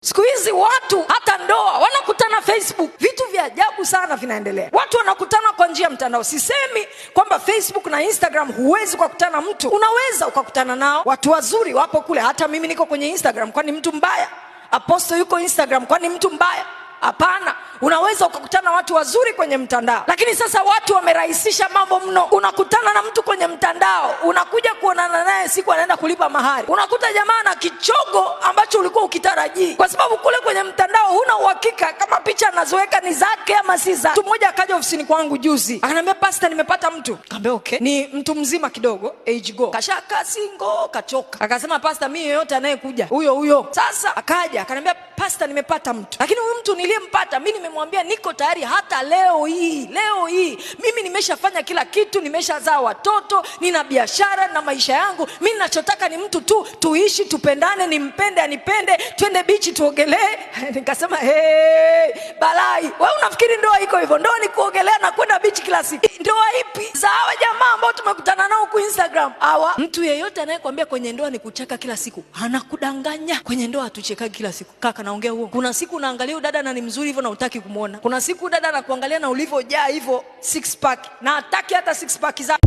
Siku hizi watu hata ndoa wanakutana Facebook. Vitu vya ajabu sana vinaendelea. Watu wanakutana kwa njia ya mtandao. Sisemi kwamba Facebook na Instagram huwezi kukutana mtu. Unaweza ukakutana nao. Watu wazuri wapo kule. Hata mimi niko kwenye Instagram, kwani mtu mbaya? Apostle yuko Instagram, kwani mtu mbaya? Hapana. Unaweza ukakutana watu wazuri kwenye mtandao. Lakini sasa watu wamerahisisha mambo mno. Unakutana na mtu kwenye mtandao, unakuja kuonana naye siku anaenda kulipa mahari. Unakuta jamaa na kichogo ambacho ulikuwa ukitarajii. Kwa sababu kule kwenye mtandao huna uhakika kama picha anazoweka ni zake ama si zake. Mtu mmoja akaja ofisini kwangu juzi. Akaniambia, "Pastor, nimepata mtu." Nikamwambia, "Okay." Ni mtu mzima kidogo, age go. Kashaka singo, kachoka. Akasema, "Pastor, mimi yoyote anayekuja huyo." Sasa akaja akaniambia, "Pastor, nimepata mtu." Lakini huyu mtu niliyempata mimi nimemwambia niko tayari hata leo hii. Mimi nimeshafanya kila kitu, nimeshazaa watoto, nina biashara na maisha yangu. Mimi ninachotaka ni mtu tu tuishi, tupendane, nimpende, anipende, twende bichi tuogelee. Nikasema, balai. Wewe unafikiri ndoa iko hivyo? Ndoa ni kuogelea na kwenda bichi kila siku. Ndoa ipi? Za hawa jamaa ambao tumekutana nao kwa Instagram. Mtu yeyote anayekwambia kwenye ndoa ni kucheka kila siku, anakudanganya. Kwenye ndoa hatuchekagi kila siku. Kaka, naongea huo. Kuna siku unaangalia dada na ni mzuri hivyo na hutaki kumuona. Kuna siku dada anakuangalia na ulivyojaa hivyo six pack na hataki hata six pack za